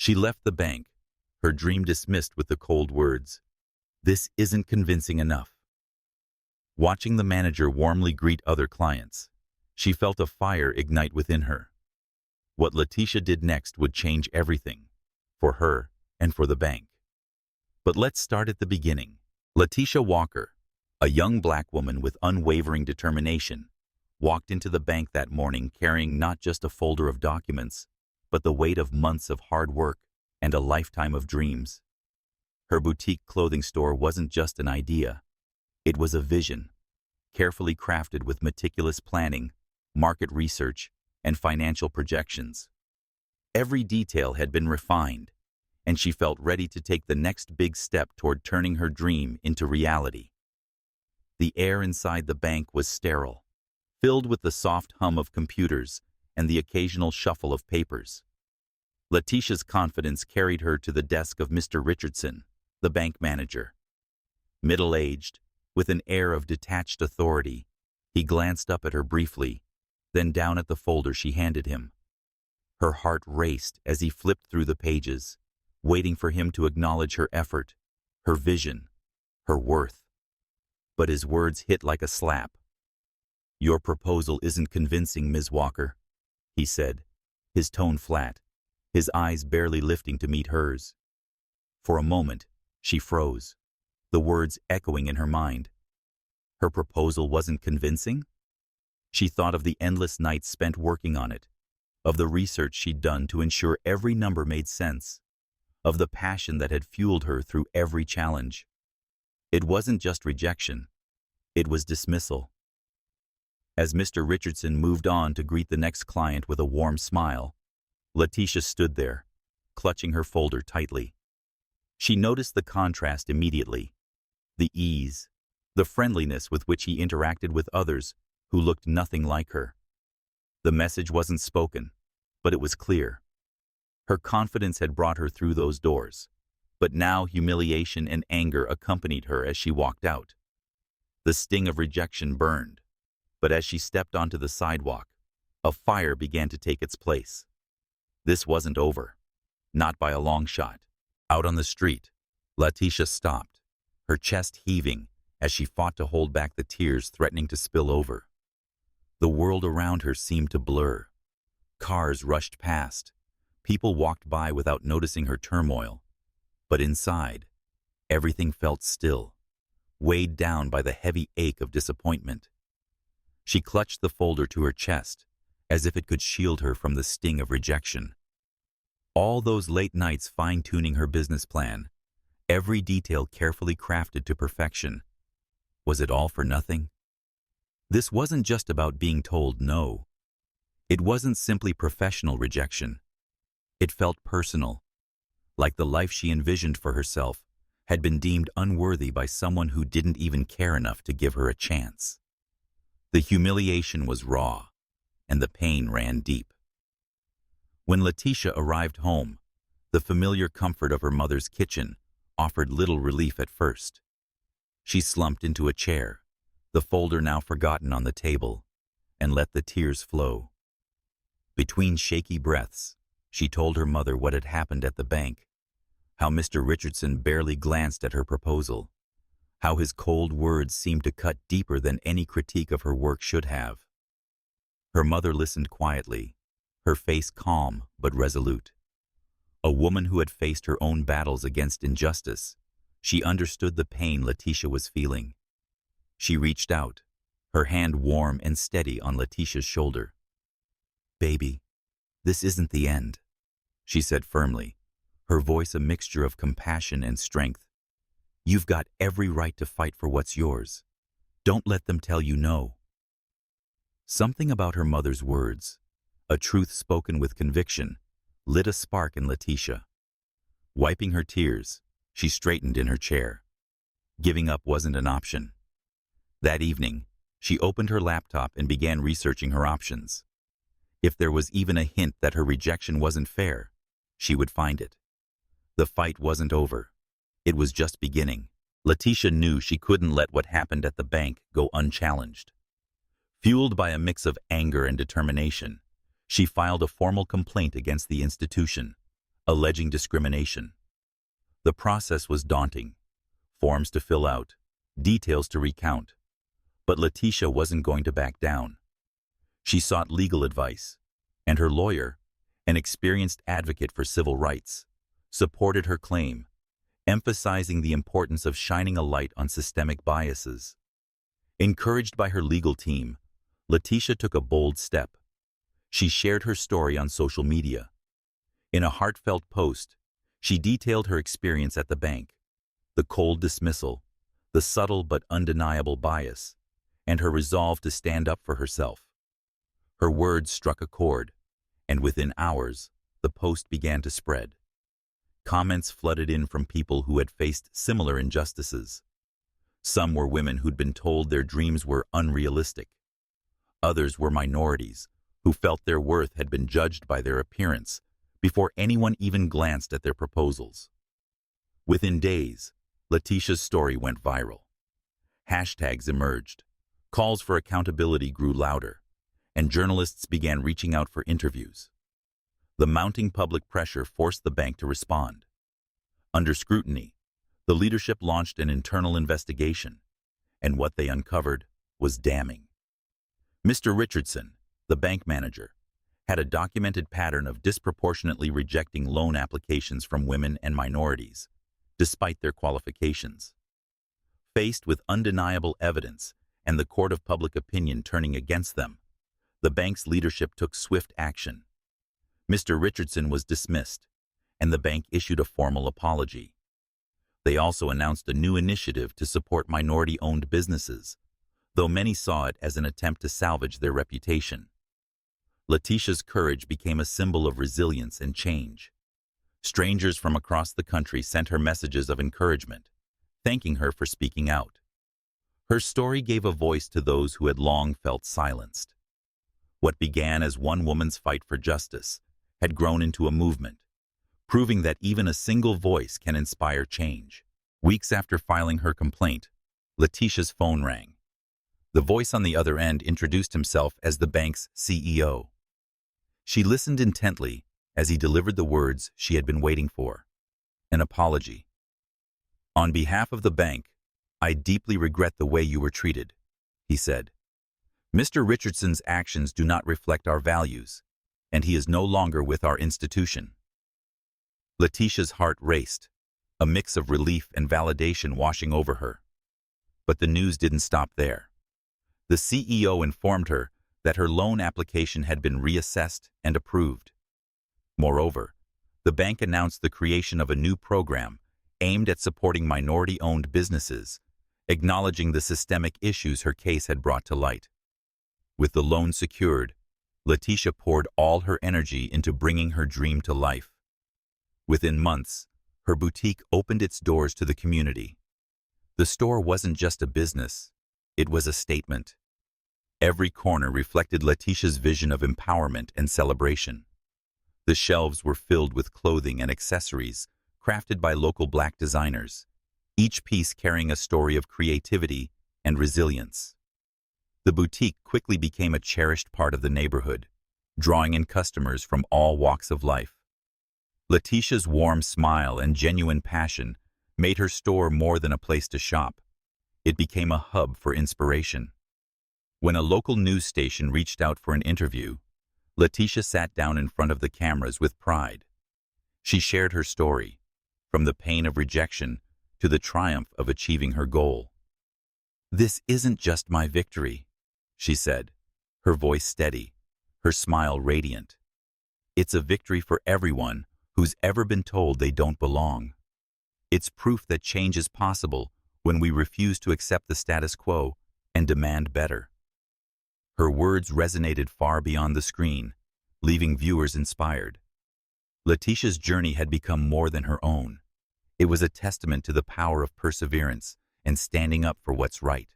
She left the bank, her dream dismissed with the cold words, "This isn't convincing enough." Watching the manager warmly greet other clients, she felt a fire ignite within her. What Latisha did next would change everything, for her and for the bank. But let's start at the beginning. Latisha Walker, a young black woman with unwavering determination, walked into the bank that morning carrying not just a folder of documents, but the weight of months of hard work and a lifetime of dreams. Her boutique clothing store wasn't just an idea. It was a vision, carefully crafted with meticulous planning, market research, and financial projections. Every detail had been refined, and she felt ready to take the next big step toward turning her dream into reality. The air inside the bank was sterile, filled with the soft hum of computers and the occasional shuffle of papers. Latisha's confidence carried her to the desk of Mr. Richardson, the bank manager. Middle-aged, with an air of detached authority, he glanced up at her briefly, then down at the folder she handed him. Her heart raced as he flipped through the pages, waiting for him to acknowledge her effort, her vision, her worth. But his words hit like a slap. "Your proposal isn't convincing, Ms. Walker," he said, his tone flat, his eyes barely lifting to meet hers. For a moment, she froze, the words echoing in her mind. Her proposal wasn't convincing? She thought of the endless nights spent working on it, of the research she'd done to ensure every number made sense, of the passion that had fueled her through every challenge. It wasn't just rejection, it was dismissal. As Mr. Richardson moved on to greet the next client with a warm smile, Latisha stood there, clutching her folder tightly. She noticed the contrast immediately, the ease, the friendliness with which he interacted with others who looked nothing like her. The message wasn't spoken, but it was clear. Her confidence had brought her through those doors, but now humiliation and anger accompanied her as she walked out. The sting of rejection burned, but as she stepped onto the sidewalk, a fire began to take its place. This wasn't over, not by a long shot. Out on the street, Latisha stopped, her chest heaving as she fought to hold back the tears threatening to spill over. The world around her seemed to blur. Cars rushed past. People walked by without noticing her turmoil. But inside, everything felt still, weighed down by the heavy ache of disappointment. She clutched the folder to her chest, as if it could shield her from the sting of rejection. All those late nights fine-tuning her business plan, every detail carefully crafted to perfection. Was it all for nothing? This wasn't just about being told no. It wasn't simply professional rejection. It felt personal, like the life she envisioned for herself had been deemed unworthy by someone who didn't even care enough to give her a chance. The humiliation was raw, and the pain ran deep. When Latisha arrived home, the familiar comfort of her mother's kitchen offered little relief at first. She slumped into a chair, the folder now forgotten on the table, and let the tears flow. Between shaky breaths, she told her mother what had happened at the bank, how Mr. Richardson barely glanced at her proposal, how his cold words seemed to cut deeper than any critique of her work should have. Her mother listened quietly, her face calm but resolute. A woman who had faced her own battles against injustice, she understood the pain Latisha was feeling. She reached out, her hand warm and steady on Latisha's shoulder. "Baby, this isn't the end," she said firmly, her voice a mixture of compassion and strength. "You've got every right to fight for what's yours. Don't let them tell you no." Something about her mother's words, a truth spoken with conviction, lit a spark in Latisha. Wiping her tears, she straightened in her chair. Giving up wasn't an option. That evening, she opened her laptop and began researching her options. If there was even a hint that her rejection wasn't fair, she would find it. The fight wasn't over. It was just beginning. Latisha knew she couldn't let what happened at the bank go unchallenged. Fueled by a mix of anger and determination, she filed a formal complaint against the institution, alleging discrimination. The process was daunting. Forms to fill out, details to recount. But Latisha wasn't going to back down. She sought legal advice, and her lawyer, an experienced advocate for civil rights, supported her claim, emphasizing the importance of shining a light on systemic biases. Encouraged by her legal team, Latisha took a bold step. She shared her story on social media. In a heartfelt post, she detailed her experience at the bank, the cold dismissal, the subtle but undeniable bias, and her resolve to stand up for herself. Her words struck a chord, and within hours, the post began to spread. Comments flooded in from people who had faced similar injustices. Some were women who'd been told their dreams were unrealistic. Others were minorities who felt their worth had been judged by their appearance before anyone even glanced at their proposals. Within days, Latisha's story went viral. Hashtags emerged, calls for accountability grew louder, and journalists began reaching out for interviews. The mounting public pressure forced the bank to respond. Under scrutiny, the leadership launched an internal investigation, and what they uncovered was damning. Mr. Richardson, the bank manager, had a documented pattern of disproportionately rejecting loan applications from women and minorities, despite their qualifications. Faced with undeniable evidence and the court of public opinion turning against them, the bank's leadership took swift action. Mr. Richardson was dismissed, and the bank issued a formal apology. They also announced a new initiative to support minority-owned businesses, though many saw it as an attempt to salvage their reputation. Latisha's courage became a symbol of resilience and change. Strangers from across the country sent her messages of encouragement, thanking her for speaking out. Her story gave a voice to those who had long felt silenced. What began as one woman's fight for justice had grown into a movement, proving that even a single voice can inspire change. Weeks after filing her complaint, Latisha's phone rang. The voice on the other end introduced himself as the bank's CEO. She listened intently as he delivered the words she had been waiting for: an apology. "On behalf of the bank, I deeply regret the way you were treated," he said. "Mr. Richardson's actions do not reflect our values, and he is no longer with our institution." Latisha's heart raced, a mix of relief and validation washing over her. But the news didn't stop there. The CEO informed her that her loan application had been reassessed and approved. Moreover, the bank announced the creation of a new program aimed at supporting minority-owned businesses, acknowledging the systemic issues her case had brought to light. With the loan secured, Latisha poured all her energy into bringing her dream to life. Within months, her boutique opened its doors to the community. The store wasn't just a business, it was a statement. Every corner reflected Latisha's vision of empowerment and celebration. The shelves were filled with clothing and accessories crafted by local Black designers, each piece carrying a story of creativity and resilience. The boutique quickly became a cherished part of the neighborhood, drawing in customers from all walks of life. Latisha's warm smile and genuine passion made her store more than a place to shop. It became a hub for inspiration. When a local news station reached out for an interview, Latisha sat down in front of the cameras with pride. She shared her story, from the pain of rejection to the triumph of achieving her goal. "This isn't just my victory," she said, her voice steady, her smile radiant. "It's a victory for everyone who's ever been told they don't belong. It's proof that change is possible when we refuse to accept the status quo and demand better." Her words resonated far beyond the screen, leaving viewers inspired. Latisha's journey had become more than her own. It was a testament to the power of perseverance and standing up for what's right.